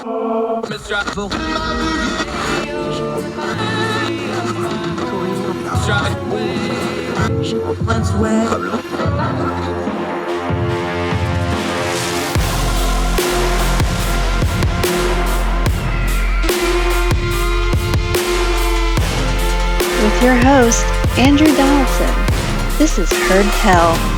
With your host, Andrew Donaldson. This is Heard Tell.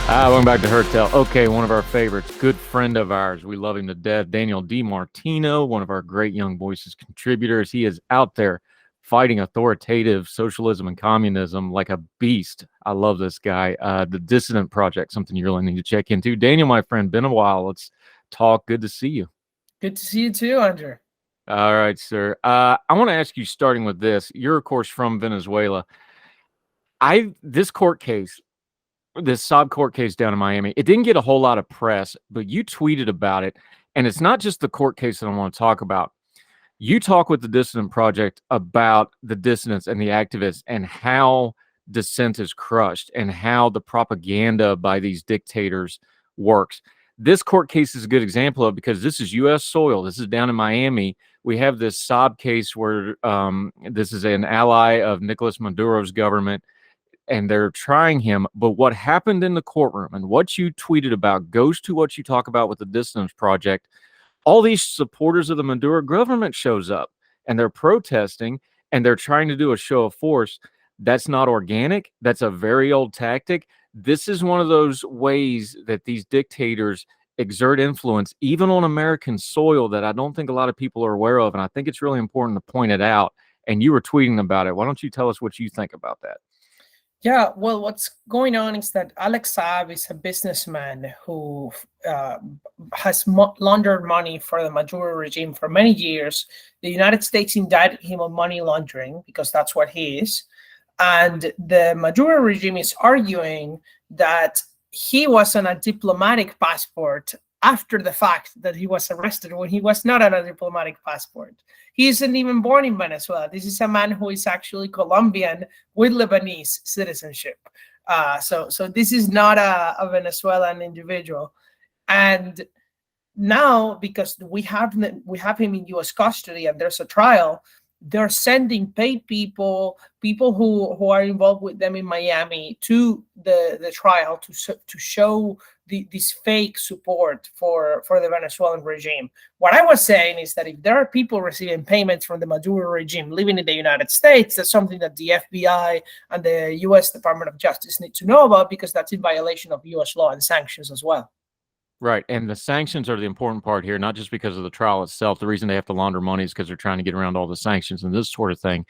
Welcome back to Heard Tell. Okay, one of our favorites, good friend of ours. We love him to death. Daniel Di Martino, one of our great Young Voices contributors. He is out there fighting authoritative socialism and communism like a beast. I love this guy. The Dissident Project, something you really need to check into. Daniel, my friend, been a while. Let's talk. Good to see you. Good to see you too, Andrew. All right, sir. I want to ask you, starting with this. You're, of course, from Venezuela. This court case, this Saab court case down in Miami, it didn't get a whole lot of press, but you tweeted about it. And it's not just the court case that I want to talk about. You talk with the Dissident Project about the dissidents and the activists and how dissent is crushed and how the propaganda by these dictators works. This court case is a good example of, because this is U.S. soil. This is down in Miami. We have this Saab case where this is an ally of Nicolas Maduro's government, and they're trying him. But what happened in the courtroom and what you tweeted about goes to what you talk about with the Dissidents Project. All these supporters of the Maduro government shows up, and they're protesting, and they're trying to do a show of force. That's not organic. That's a very old tactic. This is one of those ways that these dictators exert influence, even on American soil, that I don't think a lot of people are aware of. And I think it's really important to point it out. And you were tweeting about it. Why don't you tell us what you think about that? Yeah, well, what's going on is that Alex Saab is a businessman who has laundered money for the Maduro regime for many years. The United States indicted him on money laundering because that's what he is. And the Maduro regime is arguing that he was on a diplomatic passport after the fact that he was arrested, when he was not on a diplomatic passport. He isn't even born in Venezuela. This is a man who is actually Colombian with Lebanese citizenship. So this is not a Venezuelan individual. And now, because we have him in U.S. custody and there's a trial, they're sending paid people who are involved with them in Miami to the trial to show this fake support for the Venezuelan regime. What I was saying is that if there are people receiving payments from the Maduro regime living in the United States, that's something that the FBI and the U.S. Department of Justice need to know about, because that's in violation of U.S. law and sanctions as well. Right. And the sanctions are the important part here, not just because of the trial itself. The reason they have to launder money is because they're trying to get around all the sanctions and this sort of thing.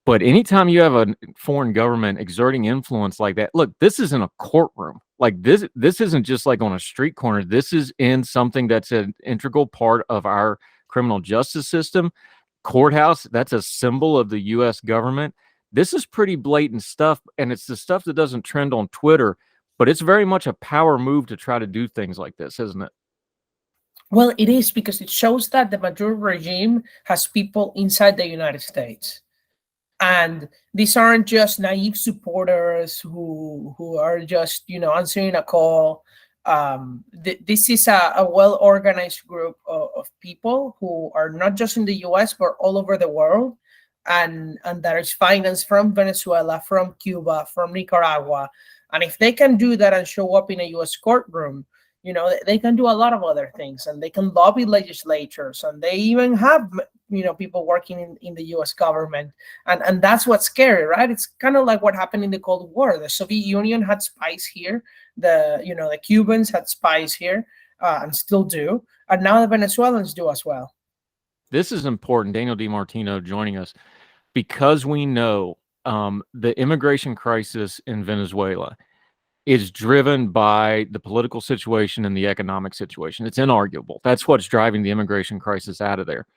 But anytime you have a foreign government exerting influence like that, look, this isn't a courtroom. Like this isn't just like on a street corner. This is in something that's an integral part of our criminal justice system. Courthouse, that's a symbol of the U.S. government. This is pretty blatant stuff, and it's the stuff that doesn't trend on Twitter. But it's very much a power move to try to do things like this, isn't it? Well, it is, because it shows that the Maduro regime has people inside the United States. And these aren't just naive supporters who are just, answering a call. This is a well-organized group of people who are not just in the U.S., but all over the world. And that is financed from Venezuela, from Cuba, from Nicaragua. And if they can do that and show up in a U.S. courtroom, they can do a lot of other things, and they can lobby legislatures, and they even have, people working in the U.S. government. And that's what's scary, right? It's kind of like what happened in the Cold War. The Soviet Union had spies here. The Cubans had spies here and still do. And now the Venezuelans do as well. This is important. Daniel Di Martino joining us, because we know the immigration crisis in Venezuela is driven by the political situation and the economic situation. It's inarguable. That's what's driving the immigration crisis out of there.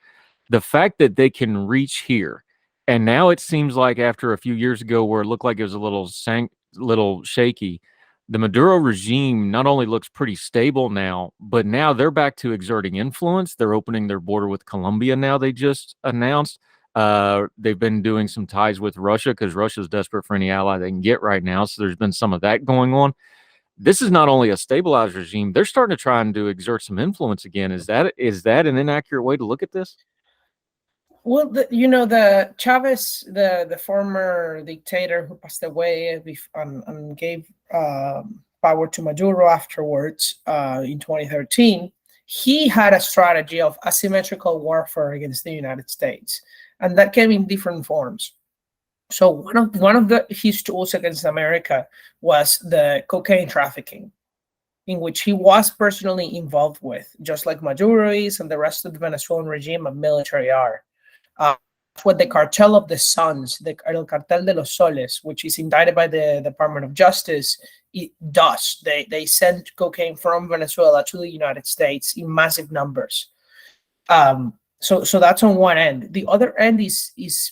The fact that they can reach here, and now it seems like after a few years ago where it looked like it was a little shaky, the Maduro regime not only looks pretty stable now, but now they're back to exerting influence. They're opening their border with Colombia now, they just announced. They've been doing some ties with Russia because Russia's desperate for any ally they can get right now. So there's been some of that going on. this is not only a stabilized regime, they're starting to try and exert some influence again. Is that an inaccurate way to look at this? Well, the Chavez, the former dictator who passed away and gave power to Maduro afterwards in 2013, he had a strategy of asymmetrical warfare against the United States, and that came in different forms. So one of his tools against America was the cocaine trafficking, in which he was personally involved with, just like Maduro is and the rest of the Venezuelan regime and military are. What the Cartel of the Suns, El Cartel de los Soles, which is indicted by the Department of Justice, it does. They send cocaine from Venezuela to the United States in massive numbers. So that's on one end. The other end is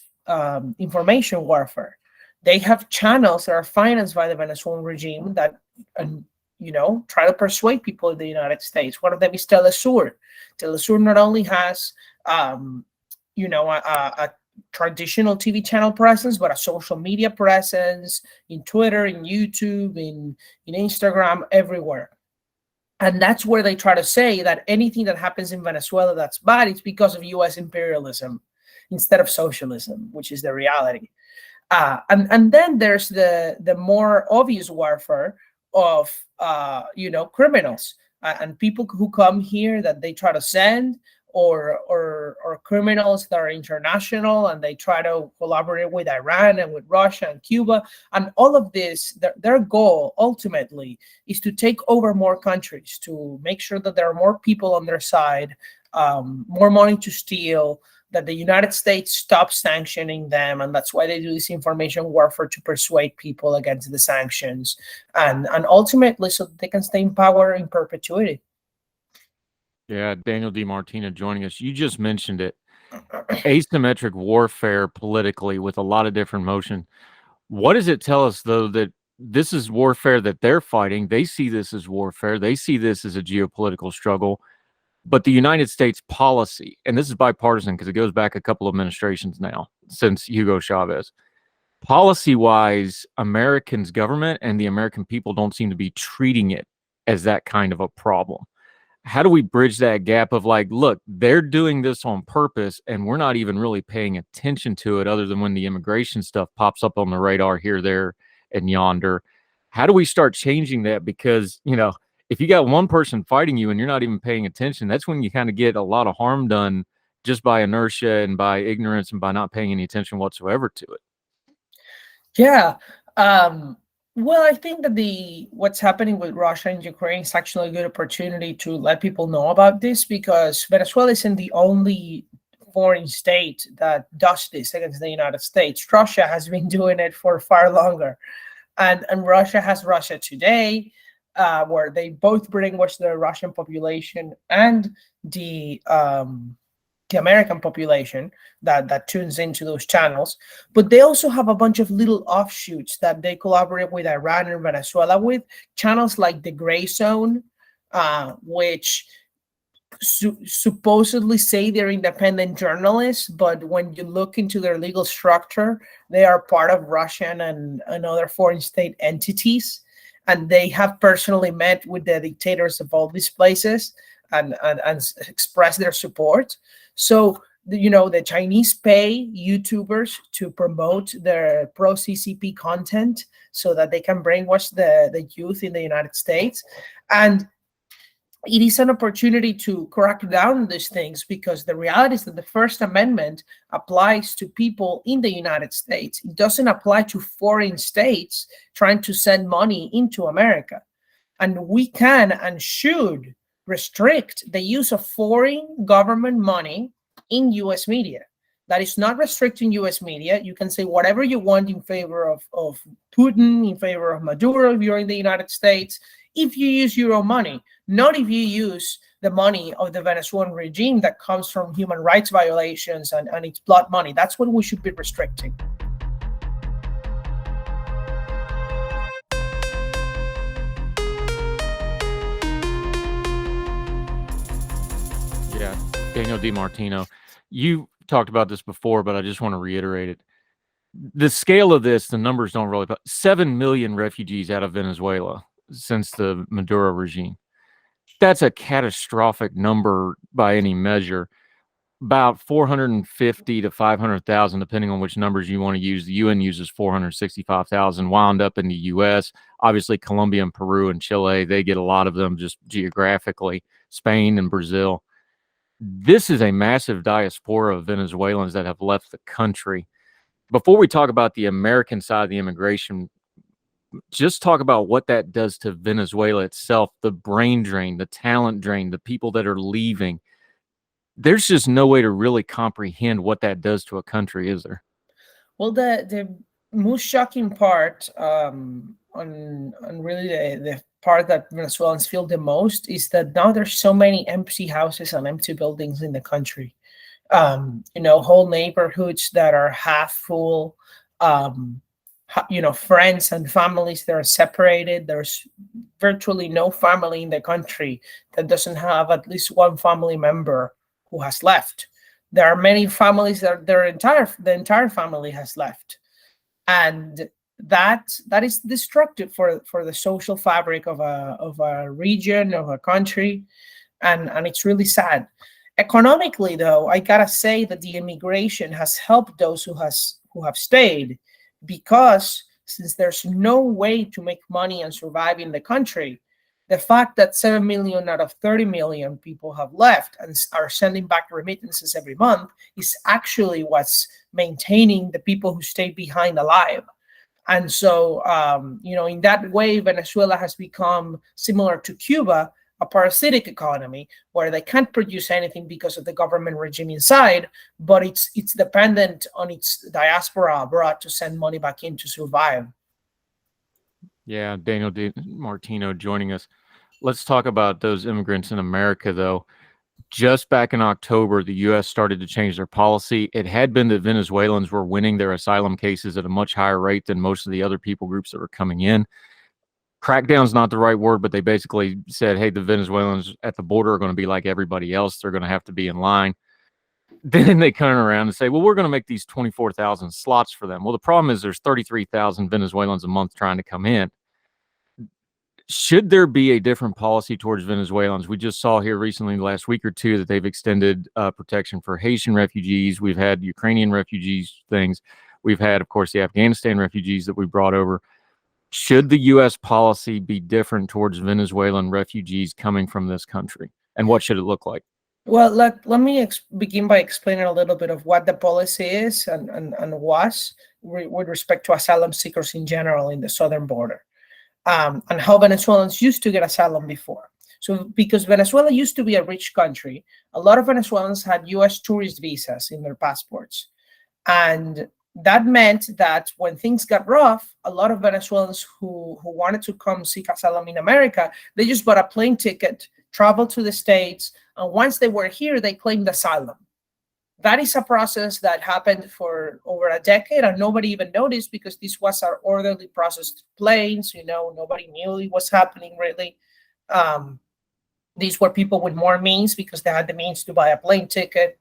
information warfare. They have channels that are financed by the Venezuelan regime that try to persuade people in the United States. One of them is Telesur. Telesur not only has a traditional TV channel presence, but a social media presence in Twitter, in YouTube, in Instagram, everywhere. And that's where they try to say that anything that happens in Venezuela that's bad, it's because of U.S. imperialism instead of socialism, which is the reality. And then there's the more obvious warfare of criminals and people who come here that they try to send, or criminals that are international and they try to collaborate with Iran and with Russia and Cuba. And all of this, their goal ultimately is to take over more countries, to make sure that there are more people on their side, more money to steal, that the United States stops sanctioning them. And that's why they do this information warfare, to persuade people against the sanctions and ultimately so that they can stay in power in perpetuity. Yeah, Daniel Di Martino joining us. You just mentioned it. Asymmetric warfare politically with a lot of different motion. What does it tell us, though, that this is warfare that they're fighting? They see this as warfare. They see this as a geopolitical struggle. But the United States policy, and this is bipartisan because it goes back a couple of administrations now since Hugo Chavez, policy-wise, Americans' government and the American people don't seem to be treating it as that kind of a problem. How do we bridge that gap of like, look, they're doing this on purpose and we're not even really paying attention to it other than when the immigration stuff pops up on the radar here, there, and yonder? How do we start changing that? Because, if you got one person fighting you and you're not even paying attention, that's when you kind of get a lot of harm done just by inertia and by ignorance and by not paying any attention whatsoever to it. Yeah. Well, I think that what's happening with Russia and Ukraine is actually a good opportunity to let people know about this, because Venezuela isn't the only foreign state that does this against the United States. Russia has been doing it for far longer. And Russia has Russia Today, where they both brainwash the Russian population and the American population that tunes into those channels. But they also have a bunch of little offshoots that they collaborate with Iran and Venezuela with, channels like the Gray Zone, which supposedly say they're independent journalists, but when you look into their legal structure, they are part of Russian and other foreign state entities, and they have personally met with the dictators of all these places and express their support. So, the Chinese pay YouTubers to promote their pro-CCP content so that they can brainwash the youth in the United States. And it is an opportunity to crack down on these things, because the reality is that the First Amendment applies to people in the United States. It doesn't apply to foreign states trying to send money into America. And we can and should restrict the use of foreign government money in U.S. media. That is not restricting U.S. media. You can say whatever you want in favor of Putin, in favor of Maduro if you're in the United States, if you use your own money, not if you use the money of the Venezuelan regime that comes from human rights violations and its blood money. That's what we should be restricting. Yeah, Daniel Di Martino, you talked about this before, but I just want to reiterate it. The scale of this, the numbers don't really, 7 million refugees out of Venezuela. since the Maduro regime. That's a catastrophic number by any measure. About 450 to 500,000, depending on which numbers you want to use. The UN uses 465,000, wound up in the US. Obviously, Colombia and Peru and Chile, they get a lot of them just geographically. Spain and Brazil. This is a massive diaspora of Venezuelans that have left the country. Before we talk about the American side of the immigration, just talk about what that does to Venezuela itself, the brain drain, the talent drain, the people that are leaving. There's just no way to really comprehend what that does to a country, is there? Well, the most shocking part on really the part that Venezuelans feel the most is that now there's so many empty houses and empty buildings in the country. Whole neighborhoods that are half full. Friends and families that are separated. There's virtually no family in the country that doesn't have at least one family member who has left. There are many families that the entire family has left, and that is destructive for the social fabric of a region, of a country, and it's really sad. Economically, though, I gotta say that the immigration has helped those who have stayed, because since there's no way to make money and survive in the country, the fact that 7 million out of 30 million people have left and are sending back remittances every month is actually what's maintaining the people who stay behind alive. And so, in that way, Venezuela has become similar to Cuba, a parasitic economy where they can't produce anything because of the government regime inside, but it's dependent on its diaspora abroad to send money back in to survive. Yeah, Daniel Di Martino joining us. Let's talk about those immigrants in America, though. Just back in October, the U.S. started to change their policy. It had been that Venezuelans were winning their asylum cases at a much higher rate than most of the other people groups that were coming in. Crackdown's not the right word, but they basically said, hey, the Venezuelans at the border are going to be like everybody else. They're going to have to be in line. Then they turn around and say, well, we're going to make these 24,000 slots for them. Well, the problem is there's 33,000 Venezuelans a month trying to come in. Should there be a different policy towards Venezuelans? We just saw here recently, last week or two, that they've extended protection for Haitian refugees. We've had Ukrainian refugees things. We've had, of course, the Afghanistan refugees that we brought over. Should the U.S. policy be different towards Venezuelan refugees coming from this country? And what should it look like? Well, let me begin by explaining a little bit of what the policy is and was with respect to asylum seekers in general in the southern border. And how Venezuelans used to get asylum before. So because Venezuela used to be a rich country, a lot of Venezuelans had U.S. tourist visas in their passports. And that meant that when things got rough, a lot of Venezuelans who wanted to come seek asylum in America, they just bought a plane ticket, traveled to the States, and once they were here, they claimed asylum. That is a process that happened for over a decade, and nobody even noticed because this was our orderly processed planes. Nobody knew it was happening really. These were people with more means because they had the means to buy a plane ticket.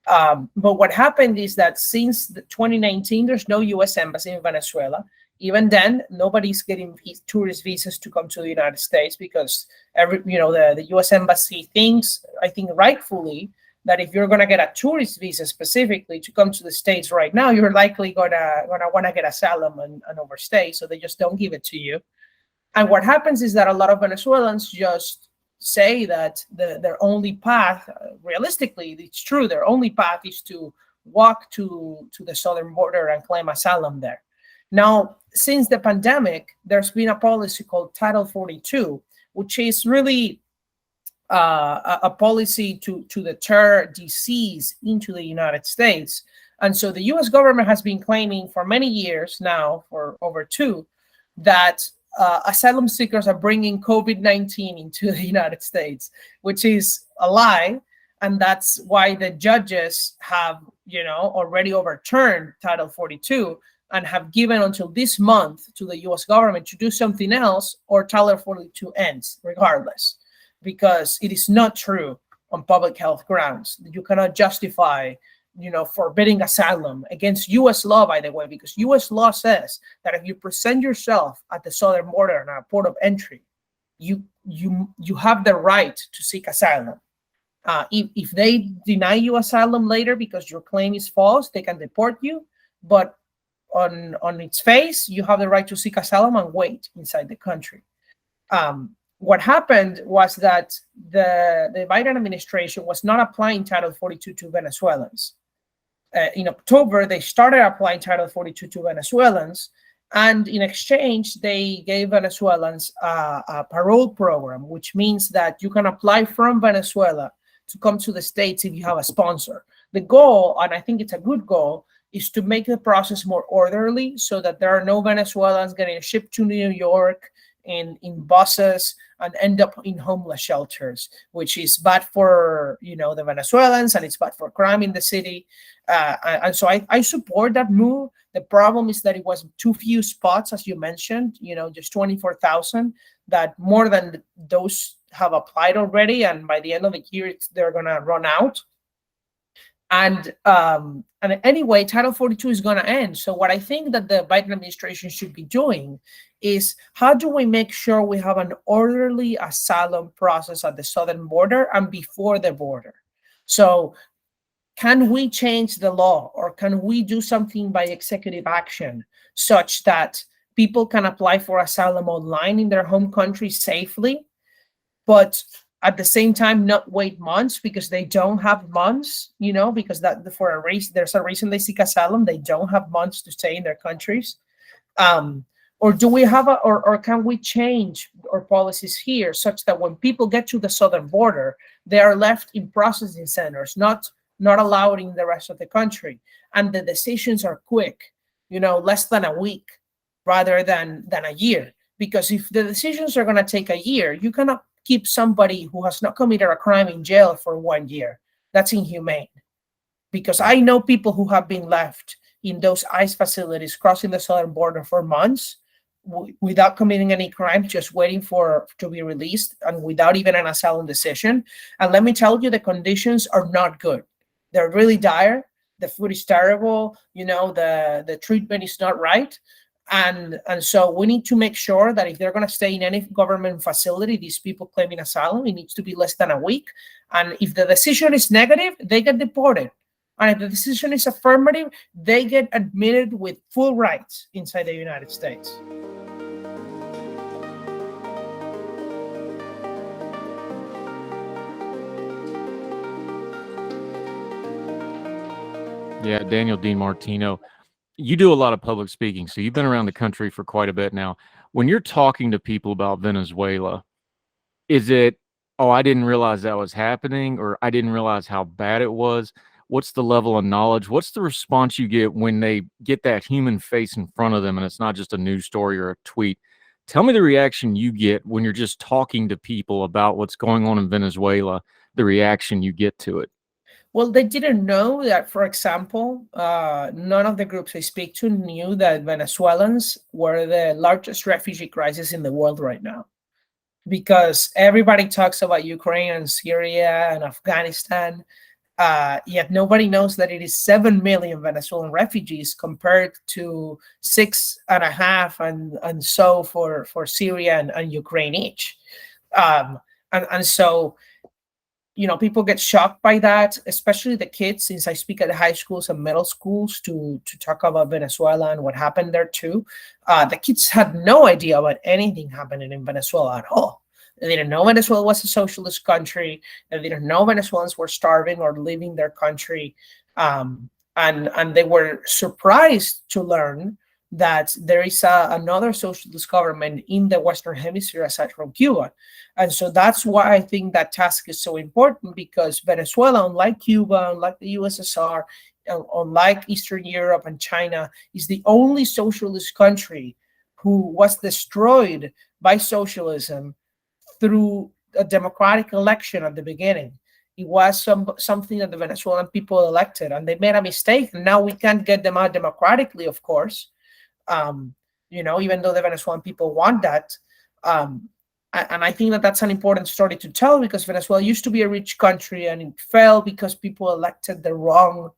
But what happened is that since 2019, there's no U.S. embassy in Venezuela. Even then, nobody's getting tourist visas to come to the United States because the U.S. embassy thinks, I think rightfully, that if you're going to get a tourist visa specifically to come to the States right now, you're likely gonna want to get asylum and overstay, so they just don't give it to you. And what happens is that a lot of Venezuelans just say that their only path, realistically, it's true, their only path is to walk to the southern border and claim asylum there. Now, since the pandemic, there's been a policy called Title 42, which is really a policy to deter disease into the United States. And so the U.S. government has been claiming for many years now, for over two, that asylum seekers are bringing COVID-19 into the United States, which is a lie. And that's why the judges have, already overturned Title 42 and have given until this month to the U.S. government to do something else, or Title 42 ends regardless. Because it is not true on public health grounds. You cannot justify, forbidding asylum against U.S. law, by the way, because U.S. law says that if you present yourself at the southern border and a port of entry you have the right to seek asylum. If they deny you asylum later because your claim is false, they can deport you. But on its face, you have the right to seek asylum and wait inside the country. What happened was that the Biden administration was not applying Title 42 to Venezuelans. In October, they started applying Title 42 to Venezuelans, and in exchange, they gave Venezuelans a parole program, which means that you can apply from Venezuela to come to the States if you have a sponsor. The goal, and I think it's a good goal, is to make the process more orderly so that there are no Venezuelans getting shipped to New York in buses and end up in homeless shelters, which is bad for the Venezuelans, and it's bad for crime in the city. And so I support that move. The problem is that it was too few spots, as you mentioned, just 24,000, that more than those have applied already. And by the end of the year, they're going to run out. And anyway, Title 42 is going to end. So what I think that the Biden administration should be doing is, how do we make sure we have an orderly asylum process at the southern border and before the border? So can we change the law, or can we do something by executive action such that people can apply for asylum online in their home country safely, but at the same time not wait months because they don't have months, because that for a race, there's a reason they seek asylum. They don't have months to stay in their countries. Or do we have or can we change our policies here such that when people get to the southern border, they are left in processing centers, not allowed in the rest of the country, and the decisions are quick, less than a week rather than a year? Because if the decisions are going to take a year, you cannot keep somebody who has not committed a crime in jail for 1 year. That's inhumane. Because I know people who have been left in those ICE facilities crossing the southern border for months without committing any crime, just waiting to be released, and without even an asylum decision. And let me tell you, the conditions are not good. They're really dire. The food is terrible. The treatment is not right. And so we need to make sure that if they're going to stay in any government facility, these people claiming asylum, it needs to be less than a week. And if the decision is negative, they get deported. And if the decision is affirmative, they get admitted with full rights inside the United States. Yeah, Daniel Di Martino, you do a lot of public speaking, so you've been around the country for quite a bit now. When you're talking to people about Venezuela, is it, oh, I didn't realize that was happening, or I didn't realize how bad it was? What's the level of knowledge? What's the response you get when they get that human face in front of them and it's not just a news story or a tweet? Tell me the reaction you get when you're just talking to people about what's going on in Venezuela, the reaction you get to it. Well, they didn't know that, for example, none of the groups I speak to knew that Venezuelans were the largest refugee crisis in the world right now. Because everybody talks about Ukraine and Syria and Afghanistan, yet nobody knows that it is 7 million Venezuelan refugees compared to 6.5 and so for Syria and Ukraine each. And so, people get shocked by that, especially the kids, since I speak at the high schools and middle schools to talk about Venezuela and what happened there too. The kids had no idea about anything happening in Venezuela at all. They didn't know Venezuela was a socialist country. They didn't know Venezuelans were starving or leaving their country. And they were surprised to learn that there is another socialist government in the Western Hemisphere aside from Cuba. And so that's why I think that task is so important, because Venezuela, unlike Cuba, unlike the USSR, unlike Eastern Europe and China, is the only socialist country who was destroyed by socialism through a democratic election at the beginning. It was something that the Venezuelan people elected, and they made a mistake. And now we can't get them out democratically, of course. Even though the Venezuelan people want that. And I think that that's an important story to tell, because Venezuela used to be a rich country and it fell because people elected the wrong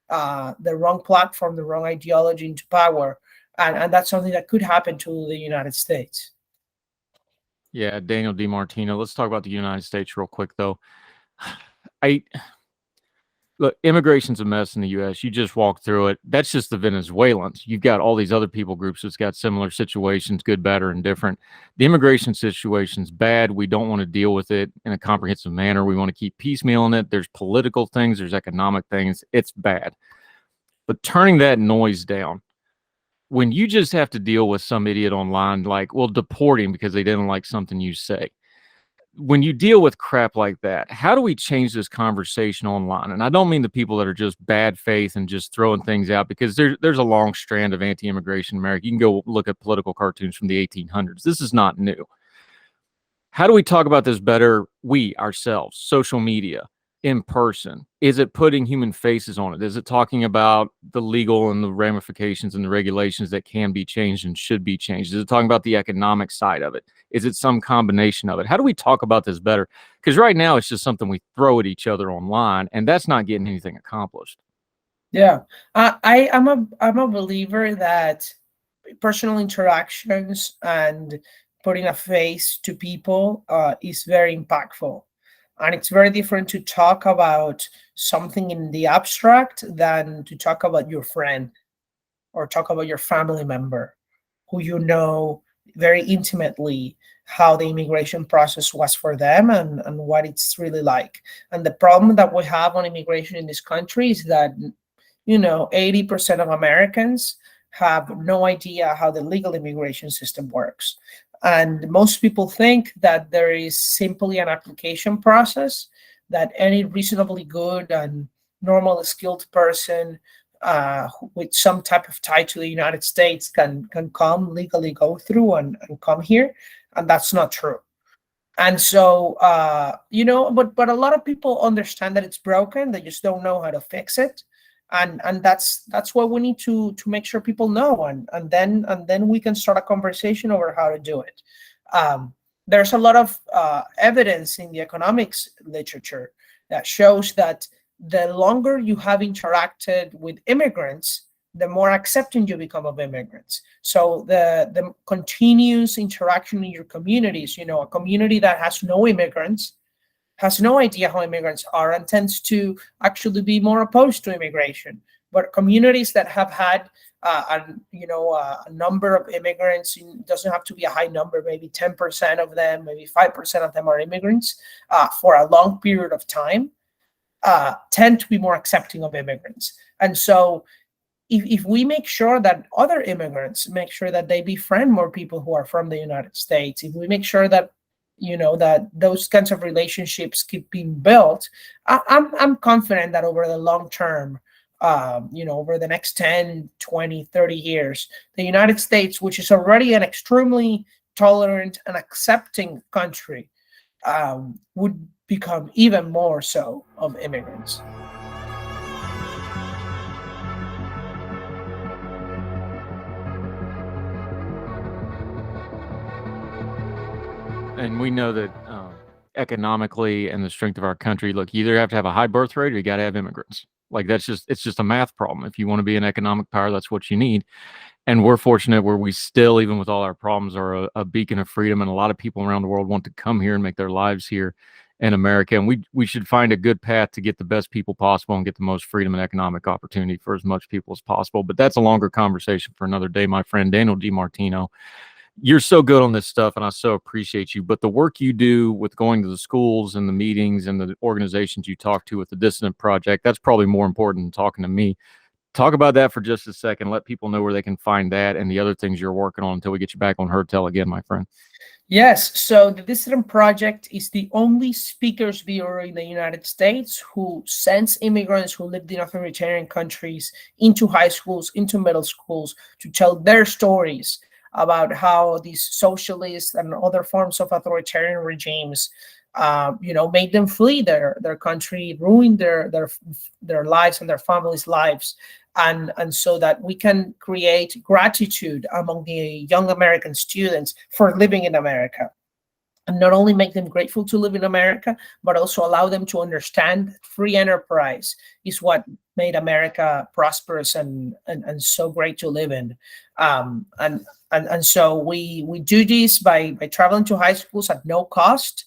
platform, the wrong ideology into power. And that's something that could happen to the United States. Yeah, Daniel Di Martino. Let's talk about the United States real quick, though. I Look, immigration's a mess in the U.S. You just walk through it. That's just the Venezuelans. You've got all these other people groups that's got similar situations, good, bad, or indifferent. The immigration situation's bad. We don't want to deal with it in a comprehensive manner. We want to keep piecemealing it. There's political things, there's economic things. It's bad. But turning that noise down, when you just have to deal with some idiot online, like, well, deport him because they didn't like something you say. When you deal with crap like that, how do we change this conversation online? And I don't mean the people that are just bad faith and just throwing things out, because there's a long strand of anti-immigration in America. You can go look at political cartoons from the 1800s. This is not new. How do we talk about this better? We ourselves, social media, in person. Is it putting human faces on it? Is it talking about the legal and the ramifications and the regulations that can be changed and should be changed? Is it talking about the economic side of it? Is it some combination of it? How do we talk about this better? Because right now it's just something we throw at each other online, and that's not getting anything accomplished. Yeah, I'm a believer that personal interactions and putting a face to people is very impactful. And it's very different to talk about something in the abstract than to talk about your friend or talk about your family member who you know very intimately how the immigration process was for them and what it's really like. And the problem that we have on immigration in this country is that 80% of Americans have no idea how the legal immigration system works. And most people think that there is simply an application process that any reasonably good and normal skilled person with some type of tie to the United States can come legally go through and come here. And that's not true. And so, but a lot of people understand that it's broken. They just don't know how to fix it. And that's what we need to make sure people know, and then we can start a conversation over how to do it. There's a lot of evidence in the economics literature that shows that the longer you have interacted with immigrants, the more accepting you become of immigrants. So the continuous interaction in your communities, a community that has no immigrants has no idea how immigrants are and tends to actually be more opposed to immigration. But communities that have had a number of immigrants, it doesn't have to be a high number, maybe 10% of them, maybe 5% of them are immigrants for a long period of time, tend to be more accepting of immigrants. And so if we make sure that other immigrants make sure that they befriend more people who are from the United States, if we make sure that that those kinds of relationships keep being built, I'm confident that over the long term, over the next 10, 20, 30 years, the United States, which is already an extremely tolerant and accepting country, would become even more so of immigrants. And we know that economically and the strength of our country, look, you either have to have a high birth rate or you got to have immigrants. Like it's just a math problem. If you want to be an economic power, that's what you need. And we're fortunate where we still, even with all our problems, are a beacon of freedom. And a lot of people around the world want to come here and make their lives here in America. And we should find a good path to get the best people possible and get the most freedom and economic opportunity for as much people as possible. But that's a longer conversation for another day, my friend Daniel Di Martino. You're so good on this stuff, and I so appreciate you. But the work you do with going to the schools and the meetings and the organizations you talk to with the Dissident Project, that's probably more important than talking to me. Talk about that for just a second. Let people know where they can find that and the other things you're working on until we get you back on Heard Tell again, my friend. Yes, so the Dissident Project is the only speakers bureau in the United States who sends immigrants who lived in authoritarian countries into high schools, into middle schools, to tell their stories about how these socialists and other forms of authoritarian regimes, made them flee their country, ruined their lives and their families' lives, and so that we can create gratitude among the young American students for living in America. And not only make them grateful to live in America, but also allow them to understand that free enterprise is what made America prosperous and so great to live in. And so we do this by traveling to high schools at no cost.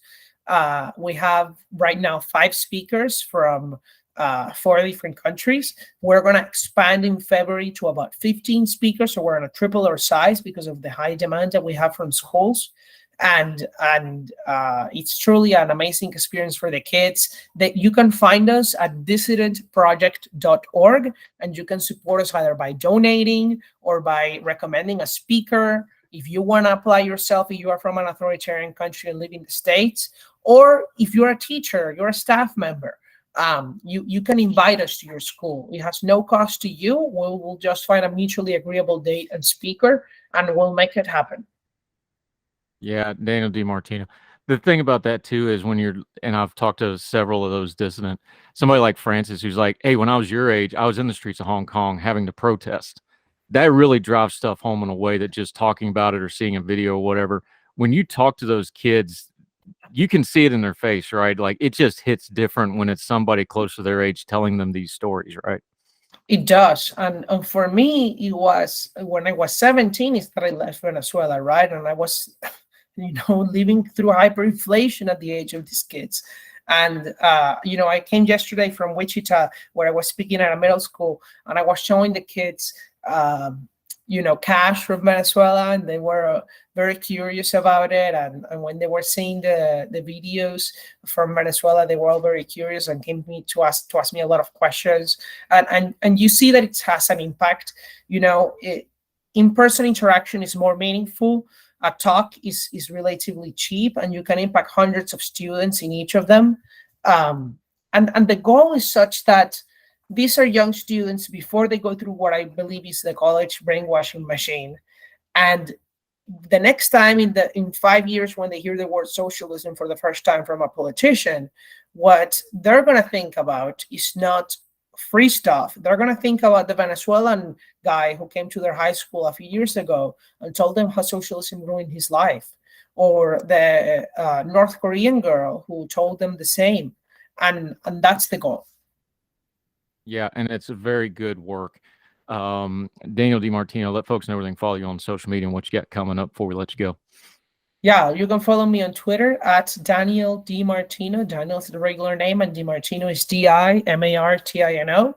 We have right now 5 speakers from 4 different countries. We're going to expand in February to about 15 speakers, so we're going to triple our size because of the high demand that we have from schools. And it's truly an amazing experience for the kids. That you can find us at dissidentproject.org, and you can support us either by donating or by recommending a speaker. If you want to apply yourself, if you are from an authoritarian country and live in the States, or if you're a teacher, you're a staff member, you can invite us to your school. It has no cost to you. We'll just find a mutually agreeable date and speaker, and we'll make it happen. Yeah, Daniel Di Martino. The thing about that too is and I've talked to several of those dissident, somebody like Francis, who's like, hey, when I was your age, I was in the streets of Hong Kong having to protest. That really drives stuff home in a way that just talking about it or seeing a video or whatever, when you talk to those kids, you can see it in their face, right? Like it just hits different when it's somebody close to their age telling them these stories, right? It does. And for me, it was when I was 17 is that I left Venezuela, right? And I was, living through hyperinflation at the age of these kids. And, I came yesterday from Wichita, where I was speaking at a middle school, and I was showing the kids, cash from Venezuela, and they were very curious about it. And when they were seeing the videos from Venezuela, they were all very curious and came to me to ask me a lot of questions. And you see that it has an impact. In-person interaction is more meaningful. A talk is relatively cheap, and you can impact hundreds of students in each of them. And the goal is such that these are young students before they go through what I believe is the college brainwashing machine. And the next time in 5 years, when they hear the word socialism for the first time from a politician, what they're going to think about is not free stuff. They're going to think about the Venezuelan guy who came to their high school a few years ago and told them how socialism ruined his life, or the North Korean girl who told them the same. And that's the goal. Yeah, and it's a very good work. Daniel Di Martino, let folks know where they can follow you on social media and what you got coming up before we let you go. Yeah, you can follow me on Twitter at Daniel Di Martino. Daniel's the regular name, and Di Martino is DiMartino.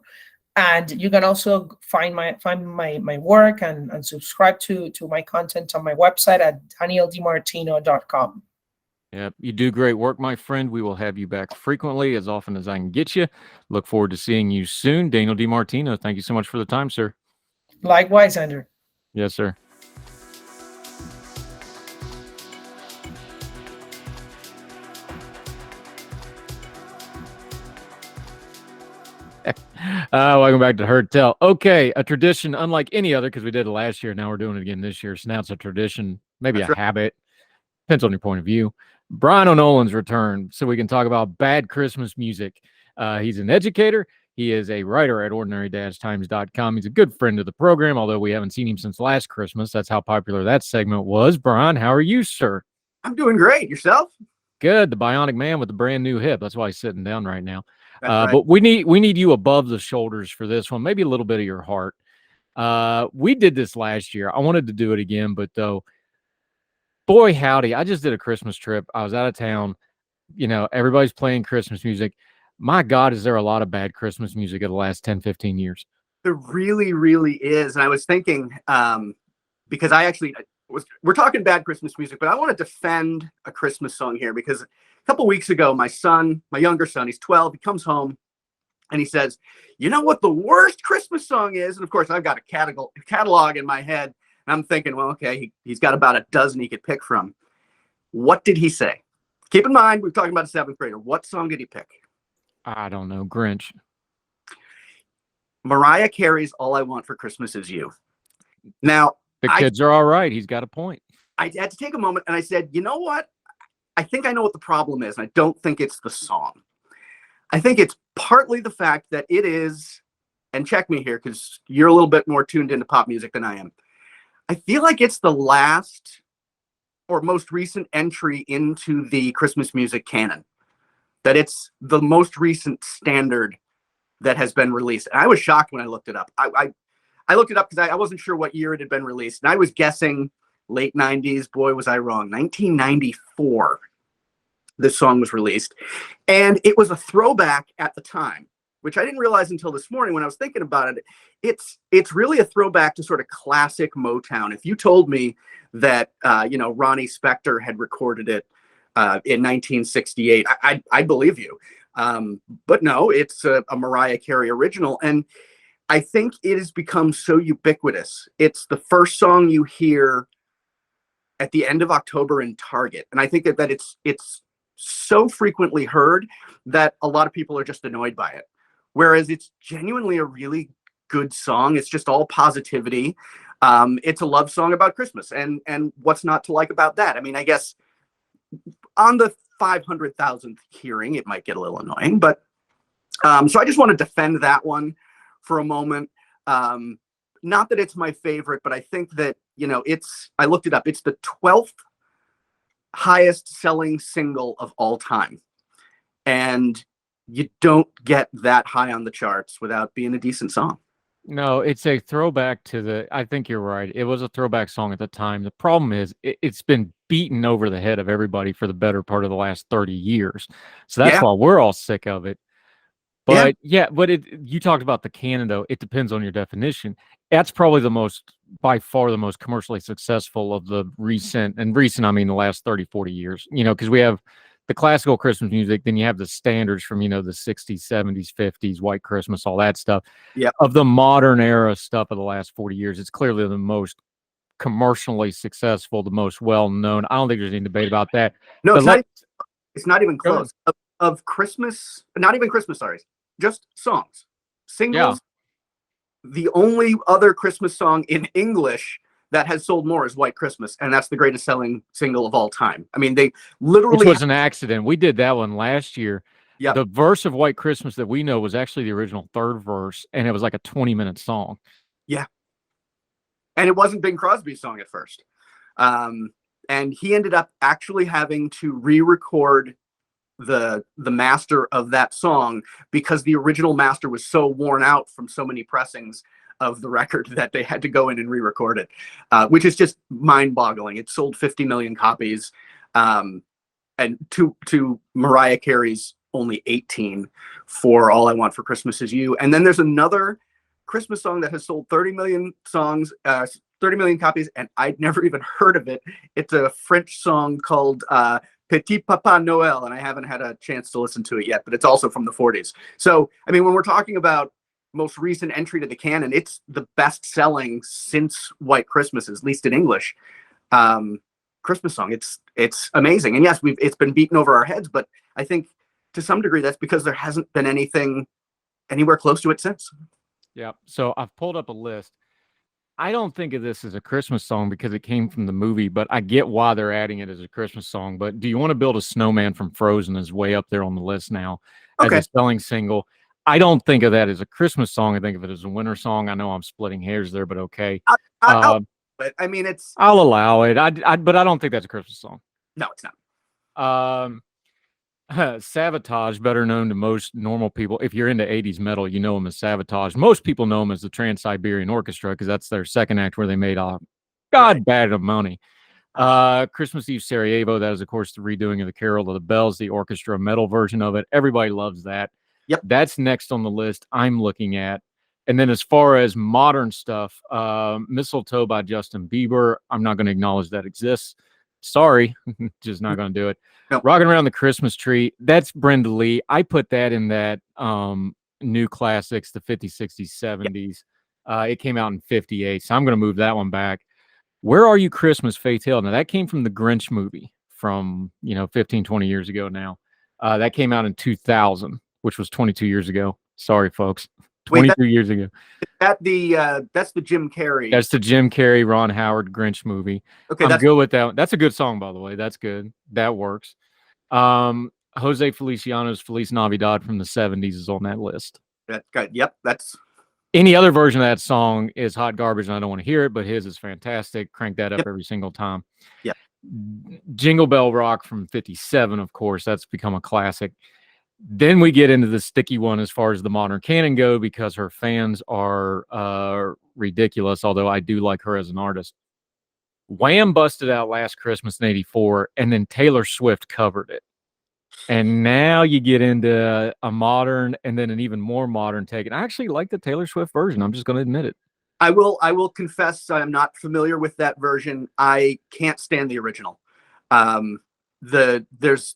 And you can also find my work and subscribe to my content on my website at danieldimartino.com. Yeah, you do great work, my friend. We will have you back frequently, as often as I can get you. Look forward to seeing you soon. Daniel Di Martino, thank you so much for the time, sir. Likewise, Andrew. Yes, sir. Welcome back to Heard Tell. Okay, a tradition unlike any other, because we did it last year. Now we're doing it again this year. So now it's a tradition, maybe That's a habit. Depends on your point of view. Bryan O'Nolan's return, so we can talk about bad Christmas music. He's an educator. He is a writer at ordinary-times.com. He's a good friend of the program, although we haven't seen him since last Christmas. That's how popular that segment was. Bryan, how are you, sir? I'm doing great. Yourself? Good. The bionic man with the brand new hip. That's why he's sitting down right now. Right. But we need you above the shoulders for this one, maybe a little bit of your heart. We did this last year. I wanted to do it again, but though, boy, howdy, I just did a Christmas trip. I was out of town. Everybody's playing Christmas music. My God, is there a lot of bad Christmas music of the last 10, 15 years? There really, really is. And I was thinking, because we're talking bad Christmas music, but I want to defend a Christmas song here, because a couple weeks ago, my younger son, he's 12, he comes home and he says, you know what the worst Christmas song is? And of course, I've got a catalog in my head, and I'm thinking, well, okay, he's got about a dozen he could pick from. What did he say? Keep in mind, we're talking about a 7th grader. What song did he pick? I don't know. Grinch. Mariah Carey's All I Want for Christmas Is You. Now, the kids are all right. He's got a point. I had to take a moment, and I said, you know what? I think I know what the problem is, and I don't think it's the song. I think it's partly the fact that it is, and check me here because you're a little bit more tuned into pop music than I am. I feel like it's the last or most recent entry into the Christmas music canon. That it's the most recent standard that has been released. And I was shocked when I looked it up. I looked it up because I wasn't sure what year it had been released. And I was guessing late 90s. Boy, was I wrong. 1994, this song was released. And it was a throwback at the time, which I didn't realize until this morning when I was thinking about it. It's really a throwback to sort of classic Motown. If you told me that, Ronnie Spector had recorded it in 1968, I'd believe you. But no, it's a Mariah Carey original. And I think it has become so ubiquitous. It's the first song you hear at the end of October in Target. And I think that it's so frequently heard that a lot of people are just annoyed by it. Whereas it's genuinely a really good song. It's just all positivity. It's a love song about Christmas. And what's not to like about that? I mean, I guess on the 500,000th hearing, it might get a little annoying. But so I just want to defend that one for a moment. Not that it's my favorite, but I think that, I looked it up. It's the 12th highest selling single of all time. And you don't get that high on the charts without being a decent song. No, it's a throwback to I think you're right. It was a throwback song at the time. The problem is it's been beaten over the head of everybody for the better part of the last 30 years. So that's why we're all sick of it. But you talked about the canon, though. It depends on your definition. That's probably by far the most commercially successful of the recent, I mean the last 30, 40 years, because we have the classical Christmas music, then you have the standards from, the 60s, 70s, 50s, White Christmas, all that stuff. Yeah. Of the modern era stuff of the last 40 years, it's clearly the most commercially successful, the most well-known. I don't think there's any debate about that. No, it's not even close. Of Christmas, not even Christmas, sorry. Just songs. Singles. Yeah. The only other Christmas song in English that has sold more is White Christmas, and that's the greatest selling single of all time. I mean, they literally... Which was an accident. We did that one last year. Yeah. The verse of White Christmas that we know was actually the original third verse, and it was like a 20-minute song. Yeah. And it wasn't Bing Crosby's song at first. And he ended up actually having to re-record the master of that song because the original master was so worn out from so many pressings of the record that they had to go in and re-record it, which is just mind-boggling. It sold 50 million copies, and to Mariah Carey's only 18 for All I Want for Christmas Is You. And then there's another Christmas song that has sold 30 million copies, and I'd never even heard of it. It's a French song called Petit Papa Noel, and I haven't had a chance to listen to it yet, but it's also from the 40s. So, I mean, when we're talking about most recent entry to the canon, it's the best selling since White Christmas, at least in English, Christmas song. It's amazing. And yes, it's been beaten over our heads, but I think to some degree that's because there hasn't been anything anywhere close to it since. Yeah. So I've pulled up a list. I don't think of this as a Christmas song because it came from the movie, but I get why they're adding it as a Christmas song. But Do You Want to Build a Snowman from Frozen is way up there on the list now as a selling single. I don't think of that as a Christmas song. I think of it as a winter song. I know I'm splitting hairs there, but okay. But I mean, I'll allow it. But I don't think that's a Christmas song. No, it's not. Sabotage, better known to most normal people. If you're into 80s metal, you know him as Sabotage. Most people know him as the Trans-Siberian Orchestra because that's their second act where they made a bad of money. Christmas Eve Sarajevo, that is, of course, the redoing of the Carol of the Bells, the orchestra metal version of it. Everybody loves that. Yep. That's next on the list I'm looking at. And then as far as modern stuff, Mistletoe by Justin Bieber, I'm not going to acknowledge that exists. Sorry, just not going to do it. No. Rocking Around the Christmas Tree, that's Brenda Lee. I put that in that new classics, the 50s, 60s, 70s. It came out in 58, so I'm going to move that one back. Where Are You Christmas, Faith Hill? Now, that came from the Grinch movie from, 15, 20 years ago now. That came out in 2000, which was 22 years ago. Sorry, folks. 22 years ago. That's the Jim Carrey. That's the Jim Carrey, Ron Howard Grinch movie. Okay, I'm good with that one. That's a good song, by the way. That's good. That works. Jose Feliciano's Feliz Navidad from the 70s is on that list. That's good. Yep, that's... Any other version of that song is hot garbage, and I don't want to hear it, but his is fantastic. Crank that up every single time. Yeah. Jingle Bell Rock from 57, of course. That's become a classic. Then we get into the sticky one as far as the modern canon go, because her fans are ridiculous, although I do like her as an artist. Wham busted out Last Christmas in '84, and then Taylor Swift covered it. And now you get into a modern and then an even more modern take. And I actually like the Taylor Swift version. I'm just going to admit it. I will confess I'm not familiar with that version. I can't stand the original. There's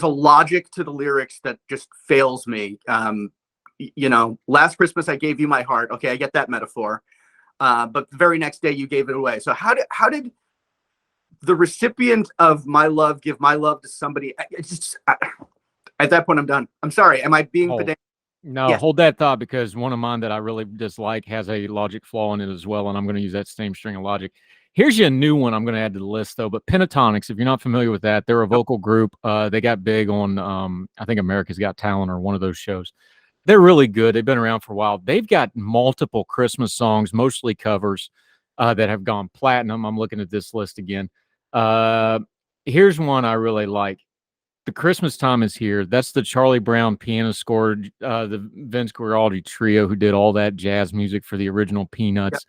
a logic to the lyrics that just fails me. Last Christmas I gave you my heart. Okay, I get that metaphor. But the very next day you gave it away. So how did the recipient of my love give my love to somebody? At that point I'm done. I'm sorry. Am I being pedantic? No, yes. Hold that thought, because one of mine that I really dislike has a logic flaw in it as well, and I'm going to use that same string of logic. Here's you a new one I'm going to add to the list, though. But Pentatonics, if you're not familiar with that, they're a vocal group. They got big on, I think, America's Got Talent or one of those shows. They're really good. They've been around for a while. They've got multiple Christmas songs, mostly covers, that have gone platinum. I'm looking at this list again. Here's one I really like. The Christmas Time Is Here. That's the Charlie Brown piano score, the Vince Guaraldi trio who did all that jazz music for the original Peanuts.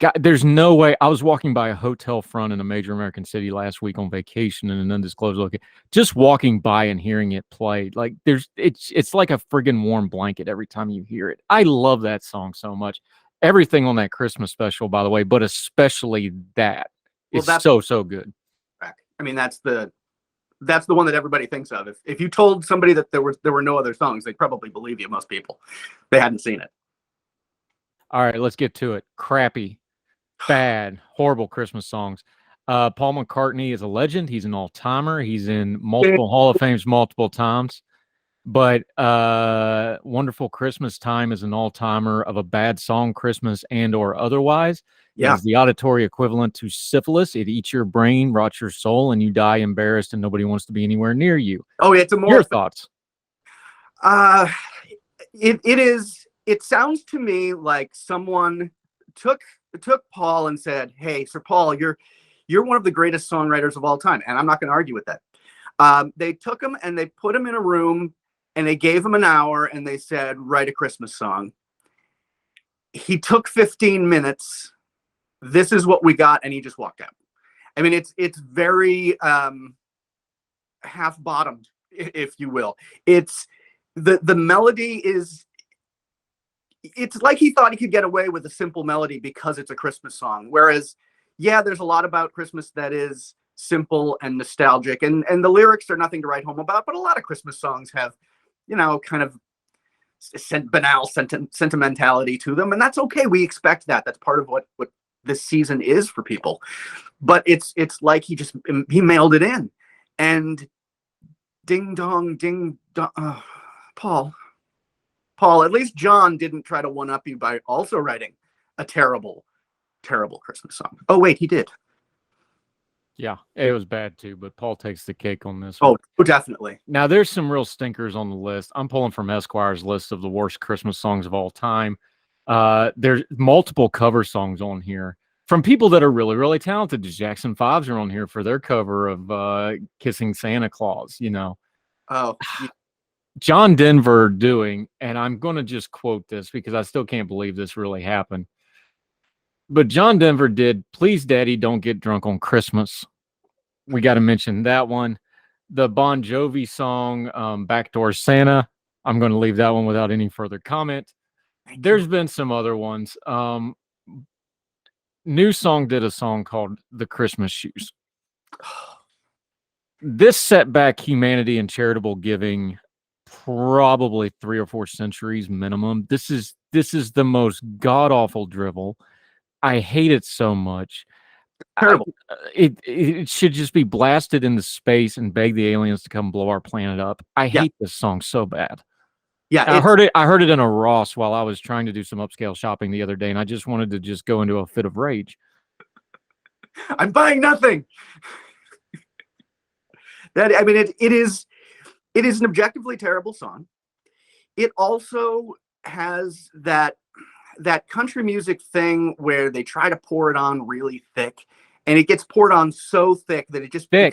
Yep. God, there's no way. I was walking by a hotel front in a major American city last week on vacation in an undisclosed location. Just walking by and hearing it played, like it's like a friggin' warm blanket every time you hear it. I love that song so much. Everything on that Christmas special, by the way, but especially that is so good. I mean, that's the one that everybody thinks of. If you told somebody that there were no other songs, they'd probably believe you. Most people, they hadn't seen it. All right, let's get to it. Crappy, bad, horrible Christmas songs. Paul McCartney is a legend. He's an all-timer. He's in multiple Hall of Fames multiple times. But Wonderful Christmas Time is an all-timer of a bad song, Christmas and or otherwise. Yeah. It's the auditory equivalent to syphilis. It eats your brain, rots your soul, and you die embarrassed, and nobody wants to be anywhere near you. Oh, it's a more your thoughts. It sounds to me like someone took Paul and said, "Hey, Sir Paul, you're one of the greatest songwriters of all time," and I'm not going to argue with that. They took him and they put him in a room and they gave him an hour and they said, "Write a Christmas song." He took 15 minutes. This is what we got, and he just walked out. I mean, it's very half-bottomed, if you will. It's the melody is. It's like he thought he could get away with a simple melody because it's a Christmas song. Whereas, yeah, there's a lot about Christmas that is simple and nostalgic, and the lyrics are nothing to write home about. But a lot of Christmas songs have, kind of banal sentimentality to them, and that's okay. We expect that. That's part of what this season is for people. But it's like he mailed it in, and ding dong, Paul, at least John didn't try to one-up you by also writing a terrible, terrible Christmas song. Oh, wait, he did. Yeah, it was bad too, but Paul takes the cake on this one. Oh, definitely. Now, there's some real stinkers on the list. I'm pulling from Esquire's list of the worst Christmas songs of all time. There's multiple cover songs on here from people that are really, really talented. The Jackson 5s are on here for their cover of Kissing Santa Claus, Oh, John Denver doing, and I'm going to just quote this because I still can't believe this really happened. But John Denver did Please Daddy Don't Get Drunk on Christmas. We got to mention that one. The Bon Jovi song, Backdoor Santa. I'm going to leave that one without any further comment. There's been some other ones. New Song did a song called The Christmas Shoes. This set back humanity and charitable giving probably 3 or 4 centuries minimum. This is the most god-awful drivel. I hate it so much. Terrible. It should just be blasted into space and beg the aliens to come blow our planet up. I hate this song so bad. Yeah, I heard it in a Ross while I was trying to do some upscale shopping the other day, and I just wanted to just go into a fit of rage. I'm buying nothing. It is an objectively terrible song. It also has that country music thing where they try to pour it on really thick, and it gets poured on so thick that it just thick.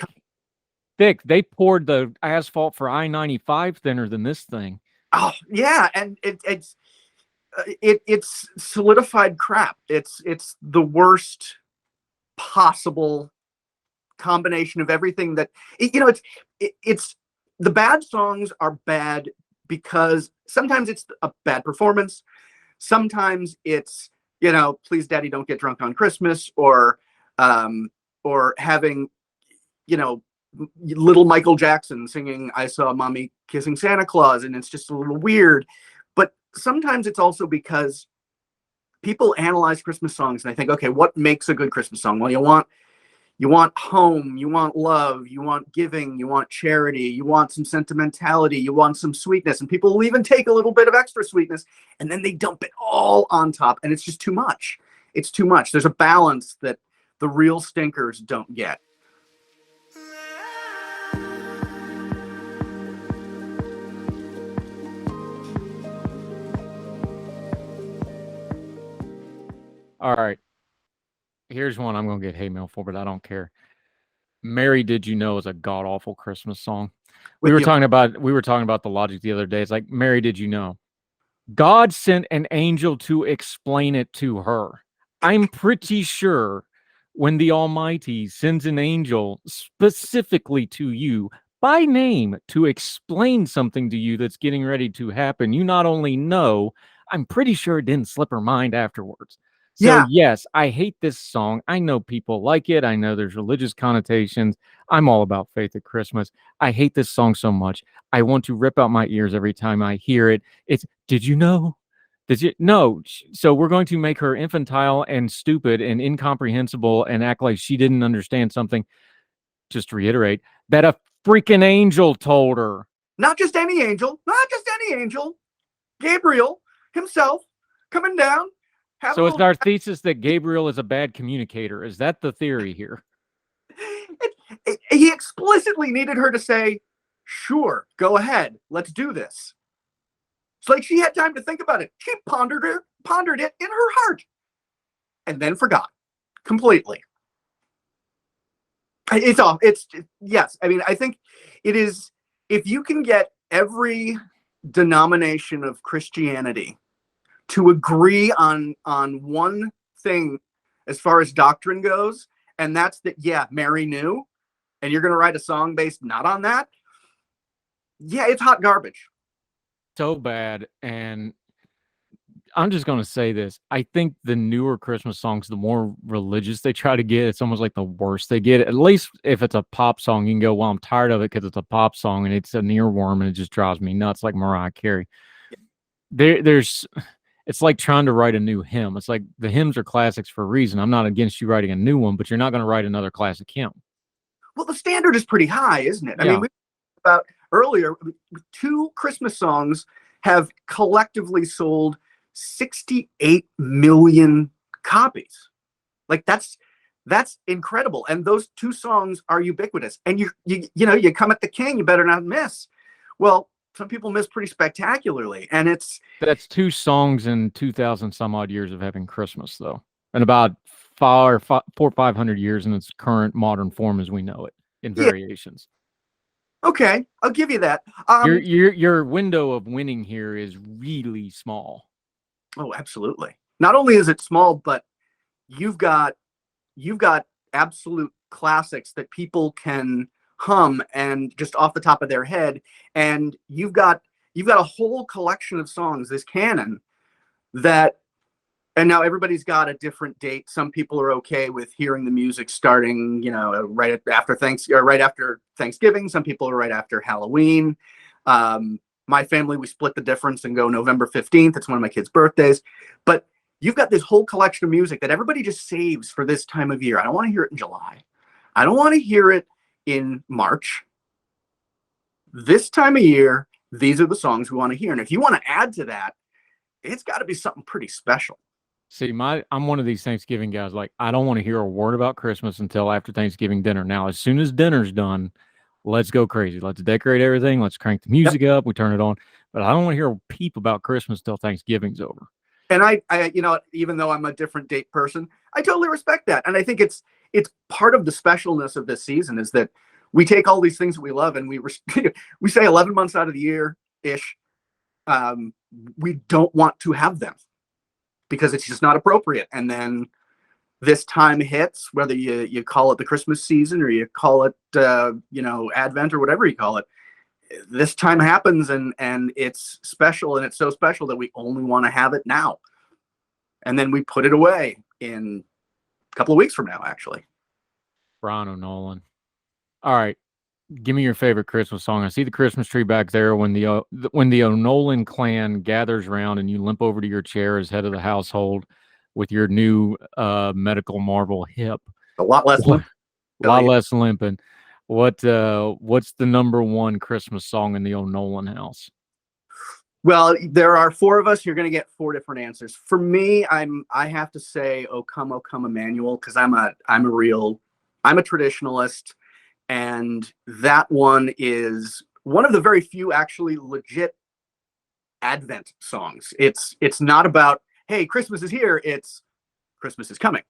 thick. They poured the asphalt for I-95 thinner than this thing. Oh yeah, and it's solidified crap. It's the worst possible combination of everything that it's the bad songs are bad because sometimes it's a bad performance, sometimes it's please daddy don't get drunk on Christmas, or having little Michael Jackson singing I Saw Mommy Kissing Santa Claus, and it's just a little weird. But sometimes it's also because people analyze Christmas songs and they think, okay, what makes a good Christmas song? Well, you want home, you want love, you want giving, you want charity, you want some sentimentality, you want some sweetness, and people will even take a little bit of extra sweetness and then they dump it all on top, and it's just too much. It's too much. There's a balance that the real stinkers don't get. All right. Here's one I'm going to get hate mail for, but I don't care. Mary Did You Know is a god awful Christmas song. We were talking about the logic the other day. It's like, Mary, did you know? God sent an angel to explain it to her. I'm pretty sure when the Almighty sends an angel specifically to you by name to explain something to you that's getting ready to happen, you not only know, I'm pretty sure it didn't slip her mind afterwards. So Yeah. yes, I hate this song. I know people like it. I know there's religious connotations. I'm all about faith at Christmas. I hate this song so much. I want to rip out my ears every time I hear it. It's, did you know? Did you? No. So we're going to make her infantile and stupid and incomprehensible and act like she didn't understand something. Just to reiterate, that a freaking angel told her. Not just any angel. Gabriel himself coming down. So it's our thesis that Gabriel is a bad communicator. Is that the theory here? He explicitly needed her to say, sure, go ahead. Let's do this. It's like she had time to think about it. She pondered it in her heart and then forgot completely. Yes. I mean, I think it is, if you can get every denomination of Christianity to agree on one thing as far as doctrine goes, and that's that, yeah, Mary knew, and you're going to write a song based not on that, yeah, it's hot garbage. So bad. And I'm just going to say this. I think the newer Christmas songs, the more religious they try to get, it's almost like the worse they get. At least if it's a pop song, you can go, well, I'm tired of it because it's a pop song and it's an earworm and it just drives me nuts, like Mariah Carey. It's like trying to write a new hymn. It's like the hymns are classics for a reason. I'm not against you writing a new one, but you're not going to write another classic hymn. Well, the standard is pretty high, isn't it? Yeah. I mean, we talked about earlier, 2 Christmas songs have collectively sold 68 million copies. Like that's incredible. And those 2 songs are ubiquitous. And you come at the king, you better not miss. Well, some people miss pretty spectacularly, and that's 2 songs in 2,000 some odd years of having Christmas, though, and about 400 or 500 years in its current modern form as we know it in variations. Okay, I'll give you that. Your window of winning here is really small. Oh, absolutely. Not only is it small, but you've got absolute classics that people can hum and just off the top of their head, and you've got a whole collection of songs, this canon, that, and now everybody's got a different date. Some people are okay with hearing the music starting, right after Thanksgiving. Some people are right after Halloween. My family, we split the difference and go November 15th. It's one of my kids' birthdays. But you've got this whole collection of music that everybody just saves for this time of year. I don't want to hear it in July. I don't want to hear it in March. This time of year, these are the songs we want to hear. And if you want to add to that, it's got to be something pretty special. See, I'm one of these Thanksgiving guys. Like, I don't want to hear a word about Christmas until after Thanksgiving dinner. Now, as soon as dinner's done, let's go crazy. Let's decorate everything. Let's crank the music up. We turn it on. But I don't want to hear a peep about Christmas till Thanksgiving's over. And I even though I'm a different date person, I totally respect that. And I think it's part of the specialness of this season is that we take all these things that we love and we say 11 months out of the year ish, we don't want to have them because it's just not appropriate. And then this time hits, whether you call it the Christmas season or you call it, Advent or whatever you call it, this time happens and it's special, and it's so special that we only want to have it now. And then we put it away in a couple of weeks from now, actually. Bryan O'Nolan. All right. Give me your favorite Christmas song. I see the Christmas tree back there when the O'Nolan clan gathers around and you limp over to your chair as head of the household with your new medical marvel hip. A lot less limp. A lot less limping. What's the number one Christmas song in the O'Nolan house? Well, there are four of us. You're going to get four different answers. For me, I have to say, O Come Emmanuel, because I'm a traditionalist, and that one is one of the very few actually legit Advent songs. It's not about, hey, Christmas is here. It's Christmas is coming.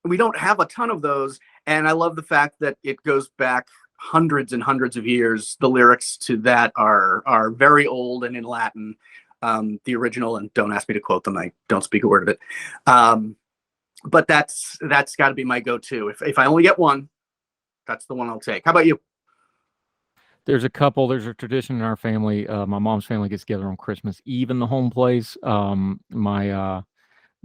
We don't have a ton of those, and I love the fact that it goes back hundreds and hundreds of years. The lyrics to that are very old and in Latin. The original, and don't ask me to quote them, I don't speak a word of it. But that's got to be my go-to. If I only get one, that's the one I'll take. How about you? There's a tradition in our family. My mom's family gets together on Christmas Eve in the home place.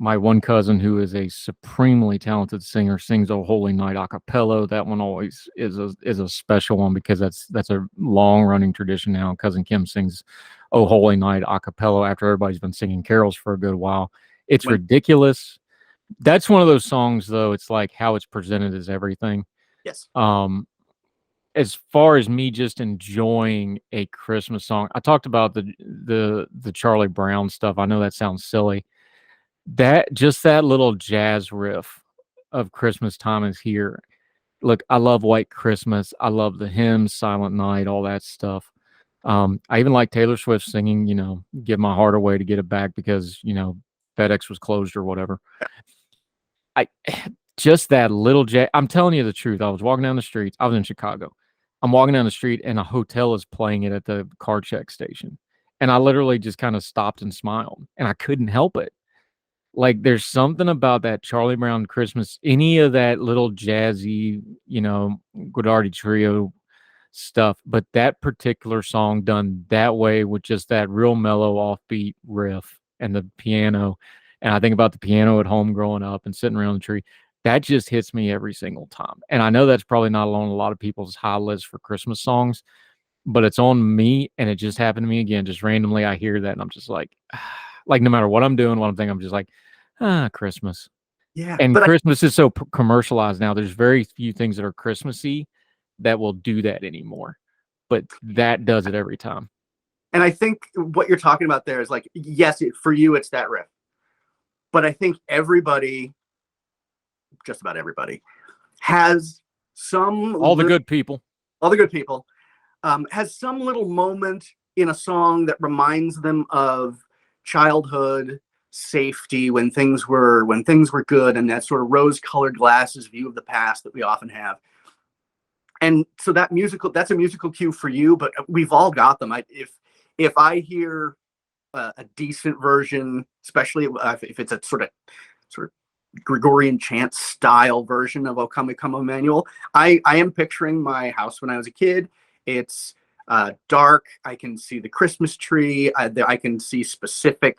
My one cousin, who is a supremely talented singer, sings "Oh Holy Night" a cappella. That one always is a special one because that's a long running tradition now. Cousin Kim sings "Oh Holy Night" a cappella after everybody's been singing carols for a good while. It's ridiculous. That's one of those songs, though. It's like how it's presented is everything. Yes. As far as me just enjoying a Christmas song, I talked about the Charlie Brown stuff. I know that sounds silly. That little jazz riff of Christmas time is here. Look, I love White Christmas. I love the hymns, Silent Night, all that stuff. I even like Taylor Swift singing, Give My Heart Away to Get It Back because, FedEx was closed or whatever. Just that little jazz. I'm telling you the truth. I was walking down the streets. I was in Chicago. I'm walking down the street and a hotel is playing it at the car check station. And I literally just kind of stopped and smiled and I couldn't help it. Like there's something about that Charlie Brown Christmas, any of that little jazzy, Guardi Trio stuff, but that particular song done that way with just that real mellow offbeat riff and the piano. And I think about the piano at home growing up and sitting around the tree. That just hits me every single time. And I know that's probably not on a lot of people's high list for Christmas songs, but it's on me. And it just happened to me again. Just randomly, I hear that and I'm just like no matter what I'm doing, what I'm thinking, I'm just like, Christmas. Yeah. And Christmas is so commercialized now. There's very few things that are Christmassy that will do that anymore, but that does it every time. And I think what you're talking about there is like, yes, for you, it's that riff, but I think just about everybody has all the good people has some little moment in a song that reminds them of childhood, safety, when things were good, and that sort of rose-colored glasses view of the past that we often have. And so that's a musical cue for you, but we've all got them. If I hear a decent version, especially if it's a sort of Gregorian chant style version of "O Come Emmanuel," I am picturing my house when I was a kid. It's dark. I can see the Christmas tree. I can see specific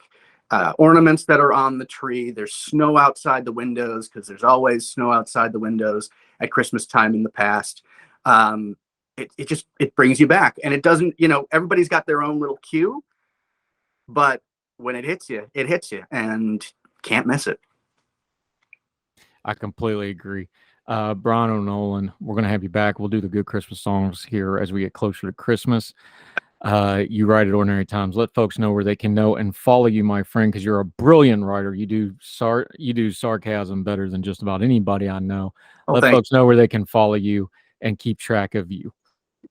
ornaments that are on the tree. There's snow outside the windows because there's always snow outside the windows at Christmas time in the past. It brings you back, and it doesn't. Everybody's got their own little cue, but when it hits you, and can't miss it. I completely agree. Bryan O'Nolan, we're going to have you back. We'll do the good Christmas songs here as we get closer to Christmas. You write at Ordinary Times. Let folks know where they can know and follow you, my friend, because you're a brilliant writer. You do sarcasm better than just about anybody I know. Let folks know where they can follow you and keep track of you.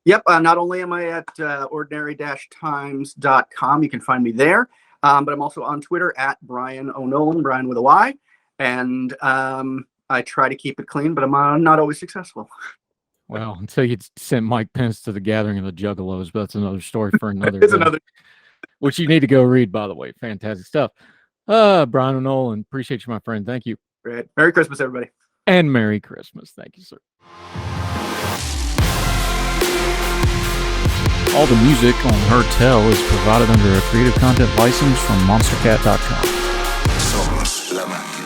Yep. Not only am I at ordinary-times.com, you can find me there, but I'm also on Twitter at Bryan O'Nolan, Bryan with a Y. And I try to keep it clean, but I'm not always successful. Well, until you sent Mike Pence to the Gathering of the Juggalos, but that's another story for another It's day. another. Which you need to go read, by the way. Fantastic stuff. Bryan O'Nolan, appreciate you, my friend. Thank you. Great. Merry Christmas, everybody. And Merry Christmas. Thank you, sir. All the music on Heard Tell is provided under a Creative Content license from monstercat.com. Somos la mente.